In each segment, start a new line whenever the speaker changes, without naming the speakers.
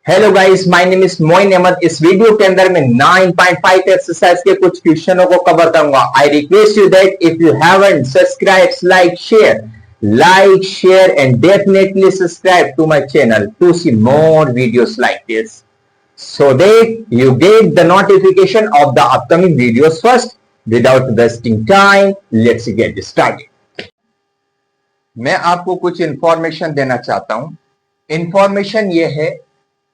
Hello guys, my name is Moin Ahmad. इस video के अंदर मैं 9.5 एक्सरसाइज के कुछ क्वेश्चनों को कवर करूंगा। I request you that if you haven't subscribe, like share and definitely subscribe to my channel to see more videos like this so that you get the notification of the upcoming videos first. Without wasting time, let's get started. मैं आपको कुछ information देना चाहता हूं। Information ये है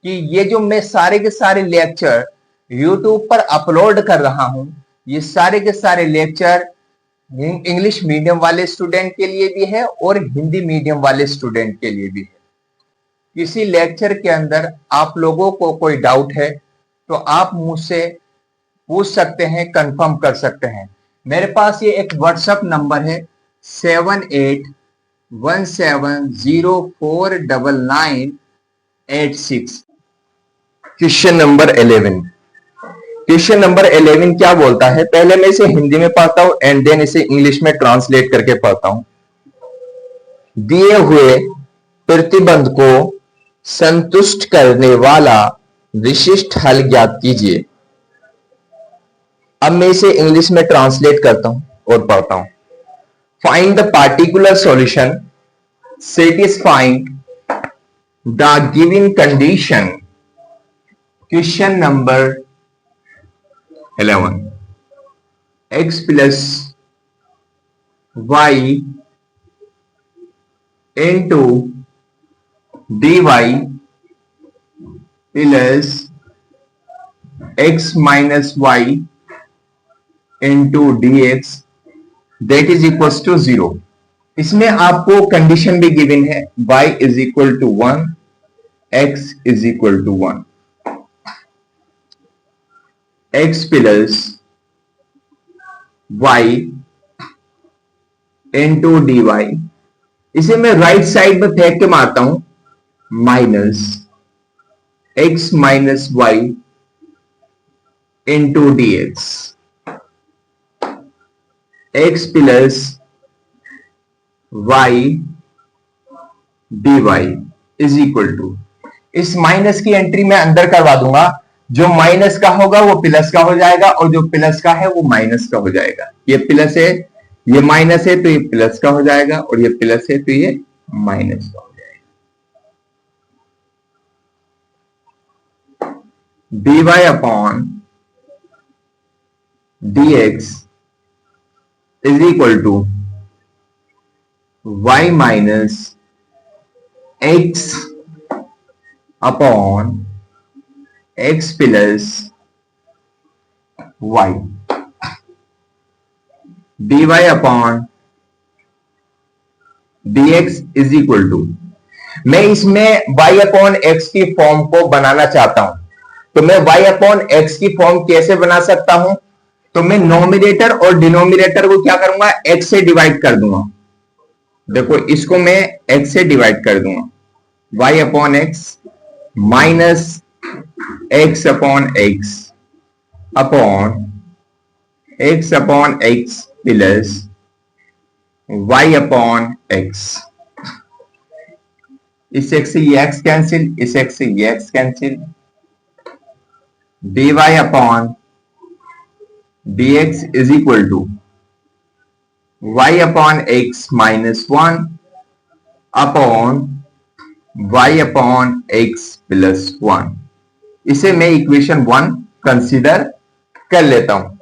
कि ये जो मैं सारे के सारे लेक्चर YouTube पर अपलोड कर रहा हूं, ये सारे के सारे लेक्चर इंग्लिश मीडियम वाले स्टूडेंट के लिए भी है और हिंदी मीडियम वाले स्टूडेंट के लिए भी है। किसी लेक्चर के अंदर आप लोगों को कोई डाउट है तो आप मुझसे पूछ सकते हैं, कंफर्म कर सकते हैं। मेरे पास ये एक व्हाट्सएप नंबर है 7817049986। Question number 11। क्वेश्चन नंबर 11 क्या बोलता है, पहले मैं इसे हिंदी में पढ़ता हूं एंड देन इसे इंग्लिश में ट्रांसलेट करके पढ़ता हूं। दिए हुए प्रतिबंध को संतुष्ट करने वाला विशिष्ट हल ज्ञात कीजिए। अब मैं इसे इंग्लिश में ट्रांसलेट करता हूं और पढ़ता हूं। Find the particular solution satisfying the given condition. Question number 11। x plus y into dy plus x minus y into dx that is equal to 0। इसमें आपको कंडीशन भी गिवन है, y is equal to 1, x is equal to 1। x plus y into d y, इसे मैं right side में फेंक के मारता हूं, minus x minus y into d x. X plus y d y is equal to, इस minus की entry में अंदर करवा दूंगा। जो माइनस का होगा वो प्लस का हो जाएगा और जो प्लस का है वो माइनस का हो जाएगा। ये प्लस है, ये माइनस है तो ये प्लस का हो जाएगा और ये प्लस है तो ये माइनस का हो जाएगा। dy upon dx is equal to y minus x upon x plus y। dy upon dx is equal to, मैं इसमें y अपॉन x की फॉर्म को बनाना चाहता हूं, तो मैं y अपॉन x की फॉर्म कैसे बना सकता हूं? तो मैं नोमिनेटर और डिनोमिनेटर को क्या करूंगा, x से डिवाइड कर दूंगा। देखो इसको मैं x से डिवाइड कर दूंगा, y upon x minus x upon x upon x upon x plus y upon x। इस x से ये x कैंसिल, इस x से ये x cancel. dy upon dx is equal to y upon x minus 1 upon y upon x plus 1। इसे मैं equation 1 consider कर लेता हूं।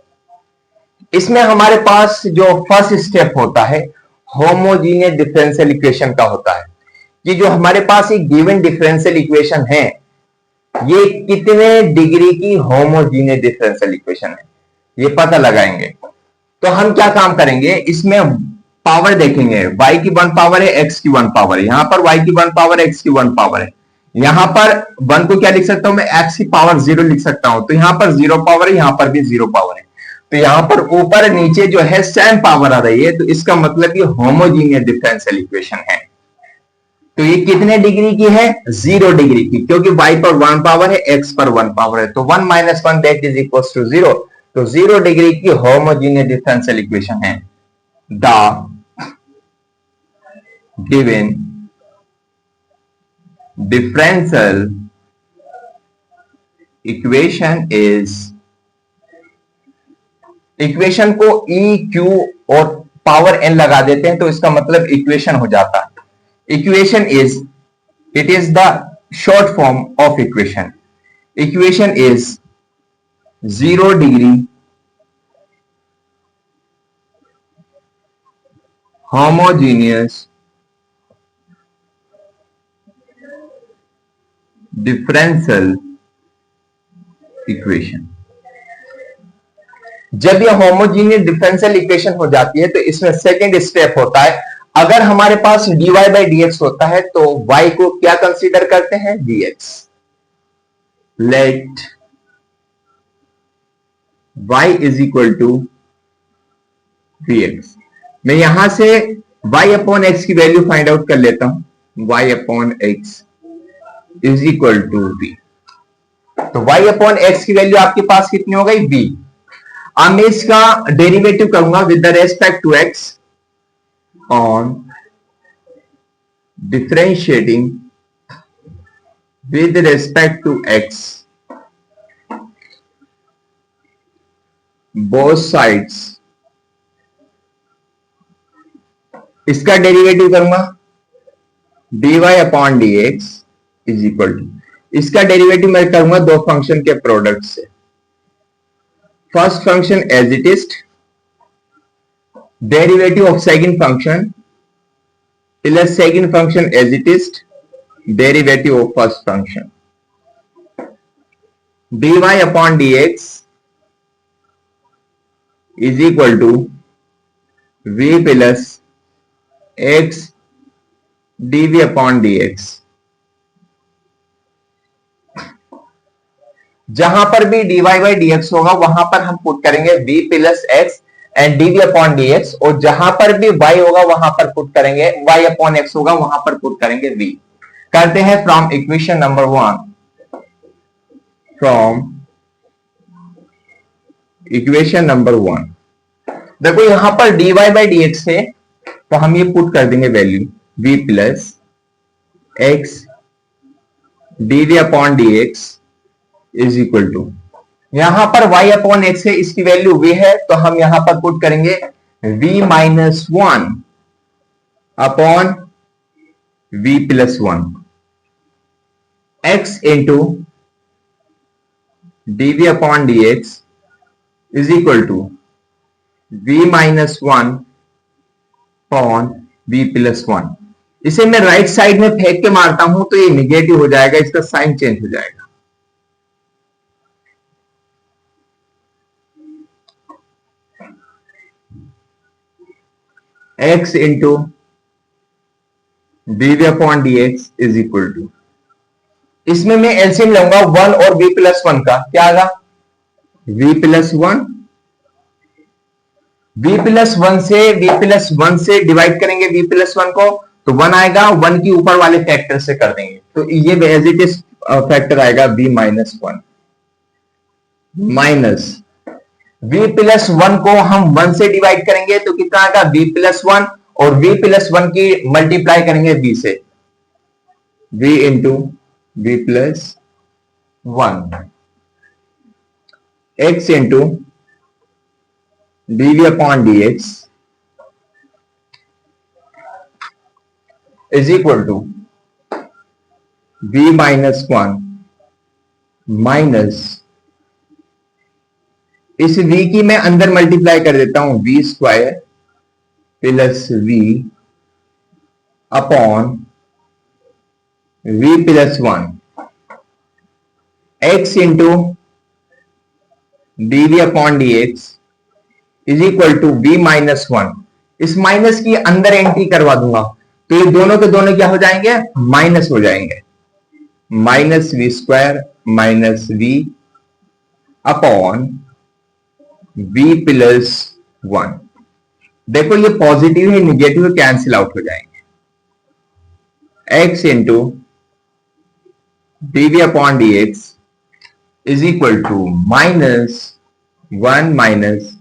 इसमें हमारे पास जो फर्स्ट स्टेप होता है होमोजीनियस डिफरेंशियल इक्वेशन का होता है। ये जो हमारे पास एक गिवन डिफरेंशियल इक्वेशन है, ये कितने डिग्री की होमोजीनियस डिफरेंशियल इक्वेशन है ये पता लगाएंगे। तो हम क्या काम करेंगे, इसमें पावर देखेंगे। y की 1 पावर है, x की 1 पावर है, यहां पर y की 1 पावर है, x की 1 पावर है। यहां पर 1 को क्या लिख सकता हूं मैं, x की पावर 0 लिख सकता हूं। तो यहां पर 0 पावर है, यहां पर भी 0 पावर है। तो यहां पर ऊपर नीचे जो है सेम पावर आ रही है, तो इसका मतलब ये होमोजीनियस डिफरेंशियल इक्वेशन है। तो ये कितने डिग्री की है, 0 डिग्री की, क्योंकि y पर 1 पावर है, x पर 1 पावर है। तो 1 minus 1 that is equal to 0। तो 0 डिग्री की होमोजीनियस डिफरेंशियल इक्वेशन है। The given differential equation is, equation को ई क्यू और पावर एन लगा देते हैं तो इसका मतलब इक्वेशन हो जाता है। Equation is, it is the short form of equation. Equation is 0 degree homogeneous differential equation. जब यह होमोजीनियस डिफरेंशियल इक्वेशन हो जाती है तो इसमें सेकंड स्टेप होता है, अगर हमारे पास dy बाई dx होता है तो y को क्या कंसीडर करते हैं, dx। Let y is equal to vx। मैं यहां से y अपॉन x की वैल्यू फाइंड आउट कर लेता हूं, y upon x is equal to v। तो y अपॉन x की वैल्यू आपके पास कितनी हो गई, v। अब मैं इसका डेरिवेटिव करूंगा with the respect to x on differentiating with respect to x both sides. इसका डेरिवेटिव करूंगा dy upon dx is equal to, इसका डेरिवेटिव मैं करूंगा दो फंक्शन के प्रोडक्ट से। First function as it is, derivative of second function plus second function as it is, derivative of first function. dy upon dx is equal to v plus x dv upon dx। जहां पर भी dy by dx होगा वहां पर हम put करेंगे v plus x and dv upon dx, और जहां पर भी y होगा वहां पर पुट करेंगे, y अपॉन x होगा वहां पर पुट करेंगे v। करते हैं from equation number 1, from equation number 1। देखो यहां पर dy बाई dx है तो हम ये पुट कर देंगे value v plus x dv upon dx is equal to, यहां पर y अपॉन एक्स है, इसकी वैल्यू v है तो हम यहां पर पुट करेंगे v minus 1 upon v plus 1 x into dv upon dx is equal to v minus 1 upon v plus 1। इसे मैं राइट साइड में फेंक के मारता हूं तो ये निगेटिव हो जाएगा, इसका साइन चेंज हो जाएगा। x into dv upon dx is equal to, इसमें मैं एलसीएम लूंगा 1 और v प्लस 1 का, क्या आगा v प्लस 1, v प्लस 1 से v प्लस 1 से डिवाइड करेंगे v प्लस 1 को तो 1 आएगा, 1 की ऊपर वाले फैक्टर से कर देंगे तो ये एज इट इज फैक्टर आएगा v minus 1 minus v plus 1 को हम 1 से डिवाइड करेंगे तो कितना आएगा v प्लस 1, और v प्लस 1 की मल्टीप्लाई करेंगे v से, v into v plus 1 x into dv upon dx is equal to v minus 1 minus, इस v की मैं अंदर मल्टीप्लाई कर देता हूं v square plus v upon v plus 1 x into dv upon dx is equal to v minus 1। इस minus की अंदर एंट्री करवा दूंगा तो ये दोनों के दोनों क्या हो जाएंगे, माइनस हो जाएंगे, minus v square minus v upon v plus 1। देखो ये पॉजिटिव है, निगेटिव कैंसिल आउट हो जाएंगे, x into dv upon dx is equal to minus 1 minus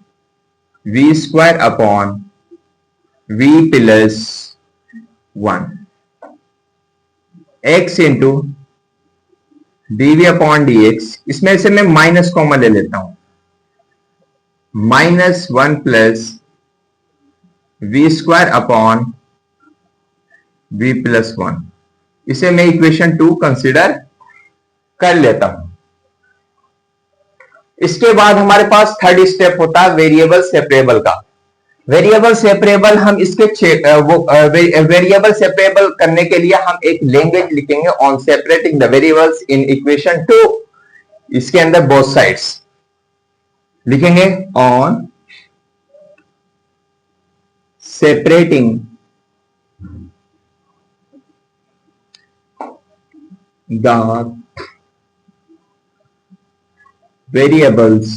v square upon v plus 1 x into dv upon dx, इसमें से मैं minus common ले लेता हूं, -1 plus v square upon v plus 1, इसे मैं इक्वेशन 2 कंसिडर कर लेता हूं। इसके बाद हमारे पास थर्ड स्टेप होता है वेरिएबल सेपरेबल का। वेरिएबल सेपरेबल हम इसके वेरिएबल सेपरेबल करने के लिए हम एक लैंग्वेज लिखेंगे on separating the variables in equation 2। इसके अंदर बोथ साइड्स लिखेंगे on separating the variables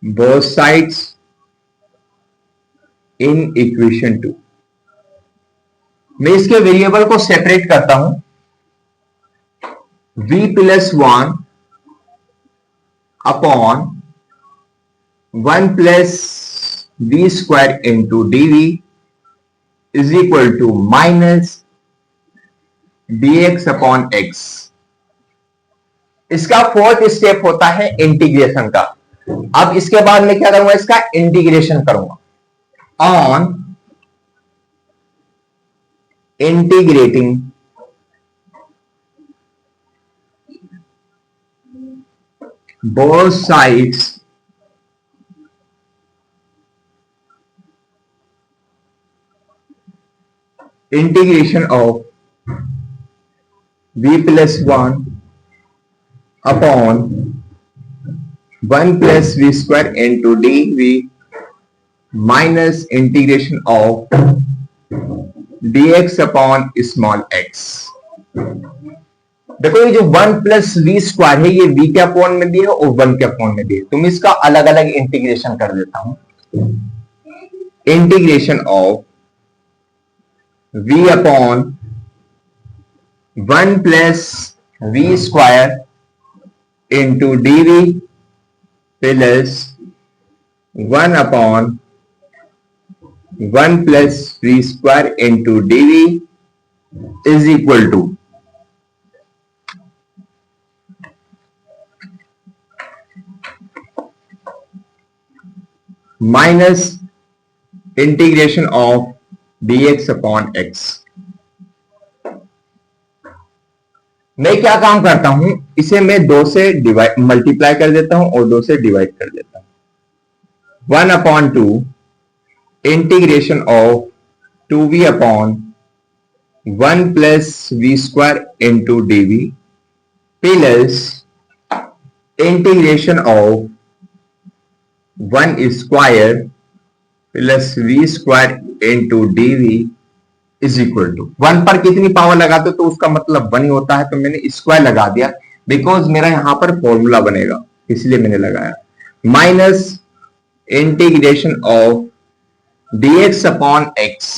both sides in equation 2। मैं इसके वेरिएबल को सेपरेट करता हूं, v plus 1 upon 1 plus v square into dv is equal to minus dx upon x। इसका fourth step होता है इंटीग्रेशन का। अब इसके बाद मैं क्या करूंगा, इसका इंटीग्रेशन करूंगा on integrating both sides integration of v plus 1 upon 1 plus v square into dv minus integration of dx upon small x। देखो ये जो 1 प्लस वी स्क्वायर है ये v के अपॉन में दिया है और 1 के अपॉन में दिया है, तो मैं इसका अलग अलग इंटीग्रेशन कर देता हूं। Integration of v upon 1 plus v square into dv plus 1 upon 1 plus v square into dv is equal to minus integration of dx upon x। मैं क्या काम करता हूं, इसे मैं 2 से मल्टीप्लाई कर देता हूं और 2 से डिवाइड कर देता हूं। 1 upon 2 integration of 2v upon 1 plus v square into dv plus integration of 1 square plus v square into dv is equal to 1 पर कितनी पावर लगाते तो उसका मतलब 1 ही होता है, तो मैंने स्क्वायर लगा दिया बिकॉज मेरा यहां पर फॉर्मूला बनेगा इसलिए मैंने लगाया। Minus integration of dx upon x।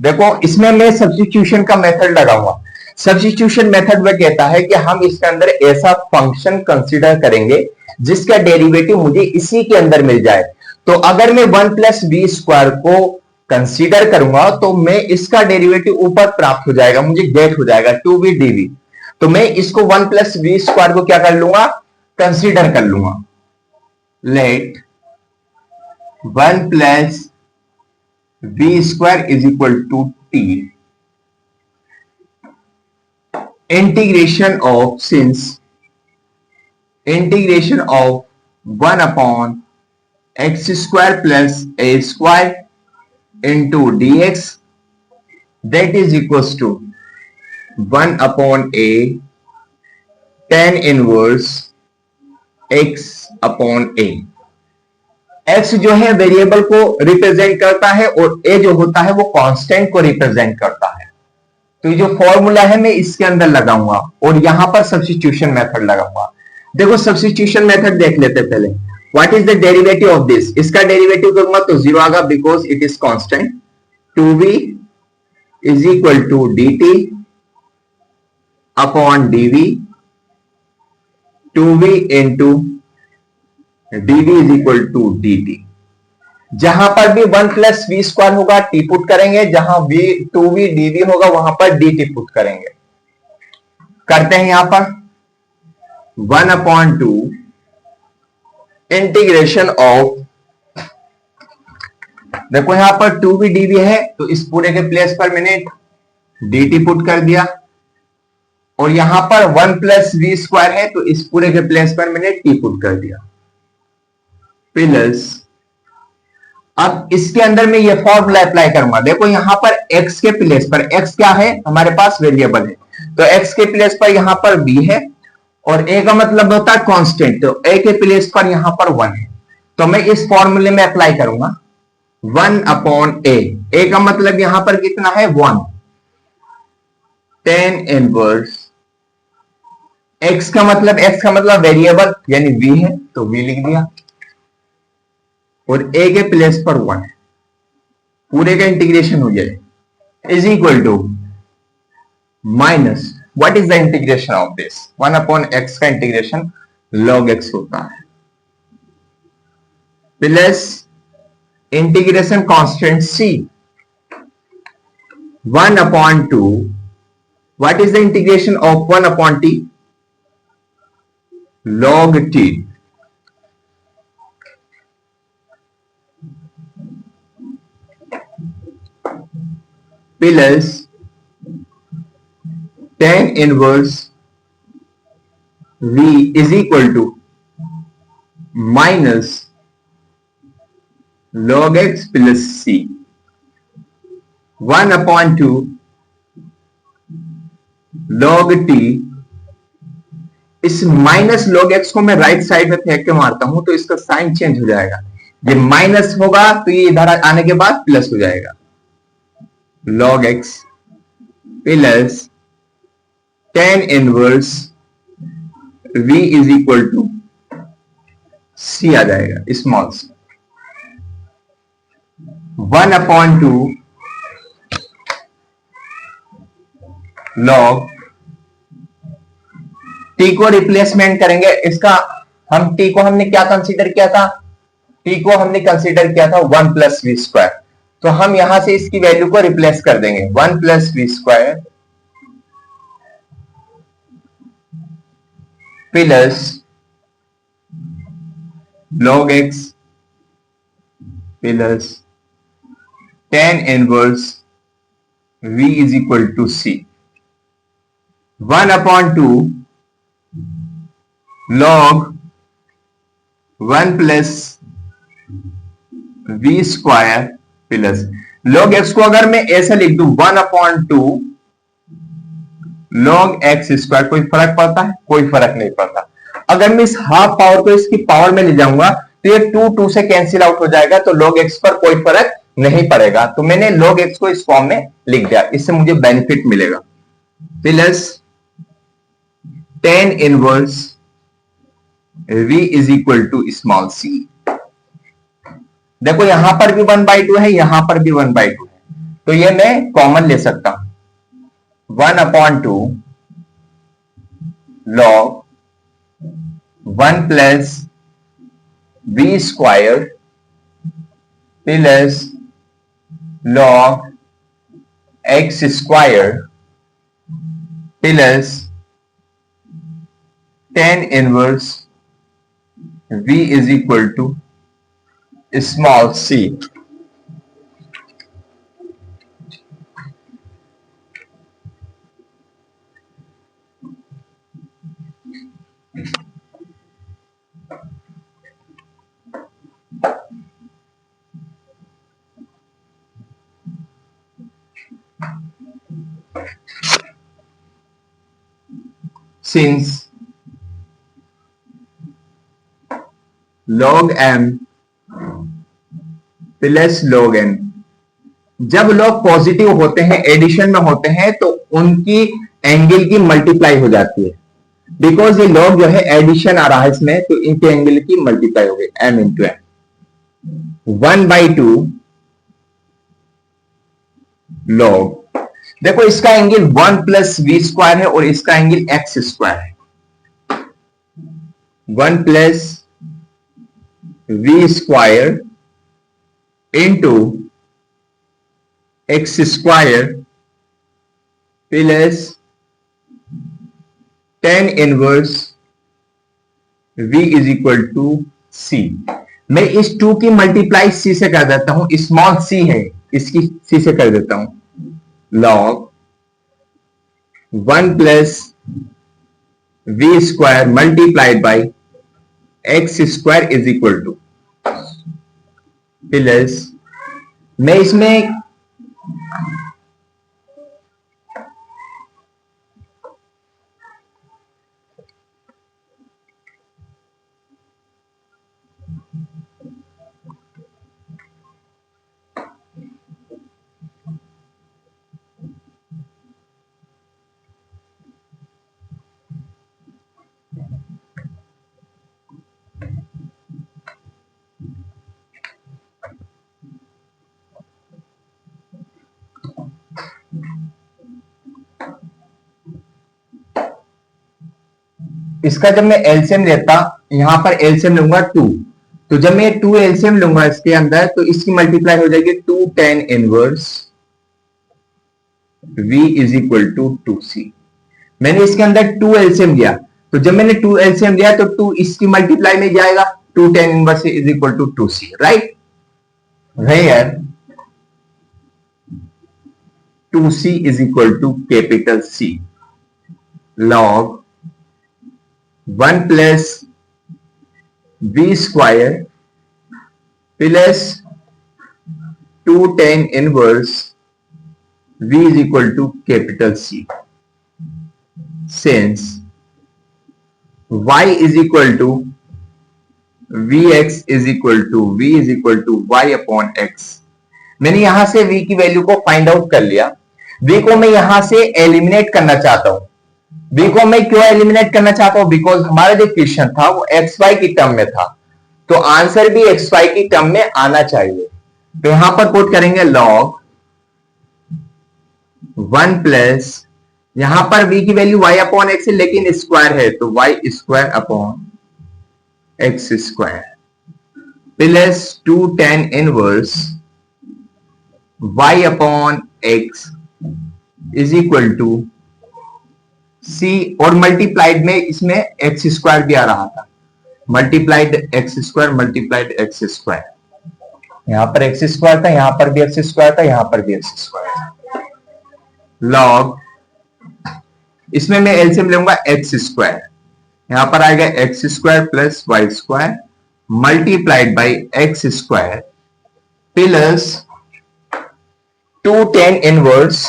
देखो इसमें मैं सब्स्टिट्यूशन का मेथड लगाऊंगा। सब्स्टिट्यूशन मेथड में कहता है कि हम इसके अंदर ऐसा फंक्शन कंसीडर करेंगे जिसका डेरिवेटिव मुझे इसी के अंदर मिल जाए। तो अगर मैं 1 प्लस वी स्क्वायर को कंसीडर करूंगा तो मैं इसका डेरिवेटिव ऊपर प्राप्त हो जाएगा, मुझे गेट हो जाएगा 2v dv। तो मैं इसको 1 प्लस वी स्क्वायर को क्या कर लूंगा, कंसीडर कर लूंगा। Let 1 plus v square is equal to t integration of, since integration of 1 upon x square plus a square into dx that is equals to 1 upon a tan inverse x upon a। x जो है variable को represent करता है और a जो होता है वो कांस्टेंट को रिप्रेजेंट करता है। तो ये जो फॉर्मूला है मैं इसके अंदर लगाऊंगा और यहां पर सब्स्टिट्यूशन मेथड लगाऊंगा। देखो सब्स्टिट्यूशन मेथड देख लेते पहले। What is the derivative of this, इसका डेरिवेटिव करूंगा तो जीरो आएगा because it is constant. 2v is equal to dt अपॉन dv, 2v into dv is equal to dt। जहां पर भी 1 प्लस वी स्क्वायर होगा t पुट करेंगे, जहां 2v dv होगा वहां पर dt पुट करेंगे। करते हैं यहां पर 1 अपॉन 2 इंटीग्रेशन ऑफ, देखो यहां पर 2v dv है तो इस पूरे के प्लेस पर मैंने dt पुट कर दिया, और यहां पर 1 प्लस वी स्क्वायर है तो इस पूरे के प्लेस पर मैंने t पुट कर दिया, प्लस अब इसके अंदर में ये फॉर्मूला अप्लाई करूंगा। देखो यहां पर x के प्लेस पर, x क्या है हमारे पास वेरिएबल है, तो x के प्लेस पर यहां पर b है और a का मतलब होता है कांस्टेंट, तो a के प्लेस पर यहां पर 1 है, तो मैं इस फॉर्मूले में अप्लाई करूंगा 1 अपॉन a का मतलब यहां पर कितना है 1, tan इनवर्स x का मतलब वेरिएबल यानी v है तो v लिख दिया, और a के प्लेस पर 1 है, पूरे का इंटीग्रेशन हो जाए, is equal to minus what is the integration of this, 1 अपॉन x का इंटीग्रेशन log x होता है, plus integration constant c 1 upon 2, what is the integration of 1 upon t, log t, plus tan inverse v is equal to minus log x plus c, 1 upon 2 log t, इस minus log x को मैं right side में फेंक के मारता हूं तो इसका साइन चेंज हो जाएगा, ये माइनस होगा तो ये इधर आने के बाद प्लस हो जाएगा, log x plus tan inverse v is equal to c आ जाएगा small c, 1 upon 2 log t को रिप्लेसमेंट करेंगे, इसका हम t को हमने क्या कंसीडर किया था, t को हमने कंसीडर किया था 1 प्लस वी स्क्वायर, तो हम यहां से इसकी वैल्यू को रिप्लेस कर देंगे 1 plus v square plus log x plus tan inverse v is equal to c, 1 upon 2 log 1 plus v square plus log x को अगर मैं ऐसा लिख दूं 1 अपॉन 2 log x स्क्वायर, कोई फर्क पड़ता है, कोई फर्क नहीं पड़ता। अगर मैं इस हाफ पावर को इसकी पावर में ले जाऊंगा तो ये 2 से कैंसिल आउट हो जाएगा, तो log x पर कोई फर्क नहीं पड़ेगा, तो मैंने log x को इस फॉर्म में लिख दिया, इससे मुझे बेनिफिट मिलेगा, plus tan inverse v is equal to small c। देखो यहां पर भी 1/2 है, यहां पर भी 1/2 है, तो ये मैं कॉमन ले सकता हूं, 1 upon 2 log 1 plus v square plus log x square plus tan inverse v is equal to small c। Since log m plus log n, जब लॉग पॉजिटिव होते हैं, एडिशन में होते हैं, तो उनकी एंगल की मल्टीप्लाई हो जाती है, बिकॉज ये लॉग जो है एडिशन आ रहा है इसमें, तो इनके एंगल की मल्टीप्लाई हो गई m इंटू एम 1/2 लॉग। देखो इसका एंगल 1 प्लस वी स्क्वायर है और इसका एंगल एक्स स्क्वायर है। 1 plus v square into x square plus tan inverse v is equal to c। मैं इस 2 की मल्टीप्लाई c से कर देता हूं, स्मॉल c है इसकी c से कर देता हूं। log 1 plus v square multiplied by x square is equal to plus, मैं इसमें इसका जब मैं एलसीएम लेता, यहां पर एलसीएम लूंगा 2, तो जब मैं 2 एलसीएम लूंगा इसके अंदर तो इसकी मल्टीप्लाई हो जाएगी 2 tan inverse v is equal to 2c। मैंने इसके अंदर 2 एलसीएम लिया, तो जब मैंने 2 एलसीएम लिया तो 2 इसकी मल्टीप्लाई में जाएगा, 2 tan inverse is equal to 2c, right. Where 2c is equal to capital C log 1 plus v square plus 2 tan inverse v is equal to capital C since y is equal to vx is equal to v is equal to y upon x। मैंने यहां से v की value को find out कर लिया, v को मैं यहां से एलिमिनेट करना चाहता हूं। v को मैं क्यों एलिमिनेट करना चाहता हूं? बिकॉज हमारा जो क्वेश्चन था वो xy की टर्म में था, तो आंसर भी xy की टर्म में आना चाहिए। तो यहां पर पुट करेंगे log 1 प्लस, यहां पर v की वैल्यू y अपॉन एक्स है लेकिन स्क्वायर है, तो y square upon x square plus 2 tan inverse y upon x is equal to c, और मल्टीप्लाइड में इसमें एक्स स्क्वायर भी आ रहा था, multiplied x square multiplied x square, यहां पर एक्स स्क्वायर था, यहां पर भी एक्स स्क्वायर था, यहां पर भी एक्स स्क्वायर था। लॉग, इसमें मैं एलसीएम लूंगा एक्स स्क्वायर, यहां पर आएगा x square plus y square multiplied by x square plus 2 tan inverse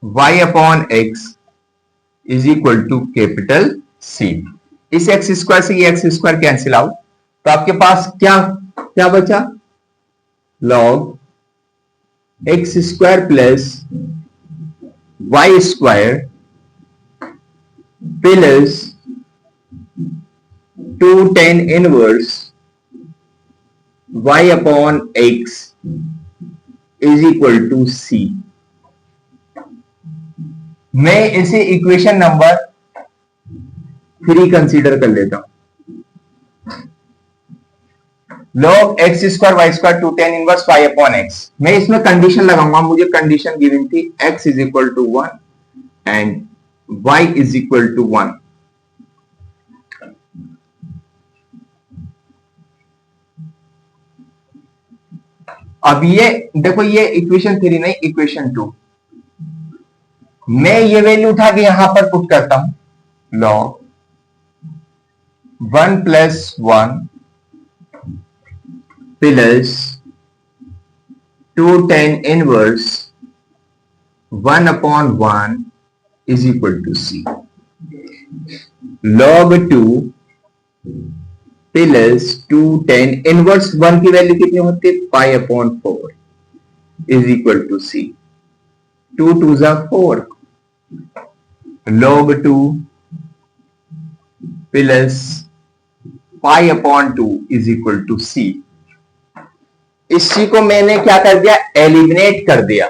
y upon x is equal to capital C। इस एक्स स्क्वायर से ये एक्स स्क्वायर कैंसिल आउट, तो आपके पास क्या क्या बचा? Log x square plus y square plus 2 tan inverse y upon x is equal to C। मैं इसे इक्वेशन नंबर 3 कंसीडर कर लेता हूं। log x square y square 2 tan inverse y upon x, मैं इसमें कंडीशन लगाऊंगा, मुझे कंडीशन गिवन थी x is equal to 1 and y is equal to 1। अब ये देखो, ये इक्वेशन 3 नहीं, इक्वेशन 2, मैं ये वैल्यू उठा के यहां पर पुट करता हूं, log 1 plus 1 plus 2 tan inverse 1 upon 1 is equal to C। log 2 plus 2 tan inverse 1 की वैल्यू कितनी होती है? Pi upon 4 is equal to C। 2 2 जा 4, log 2 plus pi upon 2 is equal to C. इस सी को मैंने क्या कर दिया, एलिमिनेट कर दिया।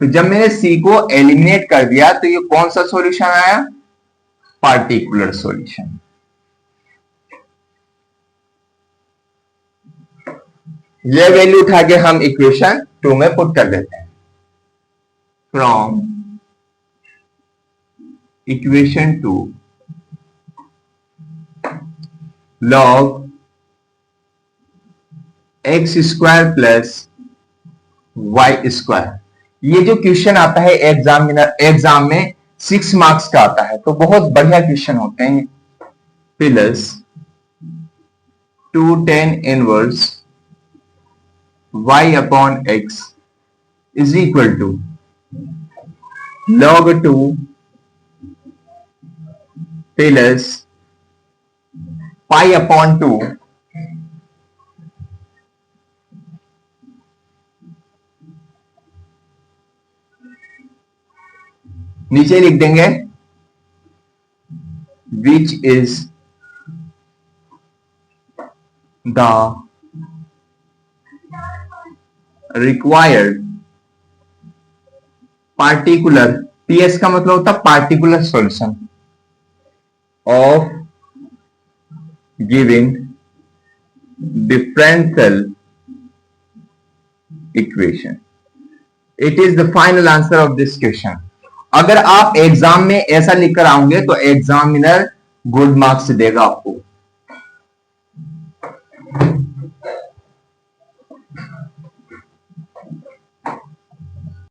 तो जब मैंने सी को एलिमिनेट कर दिया तो ये कौन सा सॉल्यूशन आया, पार्टिकुलर सॉल्यूशन। ये वैल्यू उठा के हम इक्वेशन 2 में पुट कर देते हैं। From equation 2 log x square plus y square, ये जो क्वेश्चन आता है एग्जाम में 6 मार्क्स का आता है, तो बहुत बढ़िया क्वेश्चन होते हैं। Plus 2 tan inverse y upon x is equal to log 2 plus pi upon 2 नीचे लिख देंगे which is the required particular, PS का मतलब होता है particular solution of given differential equation. It is the final answer of this question. अगर आप exam में ऐसा लिखकर आओगे तो एग्जामिनर गुड मार्क्स देगा आपको।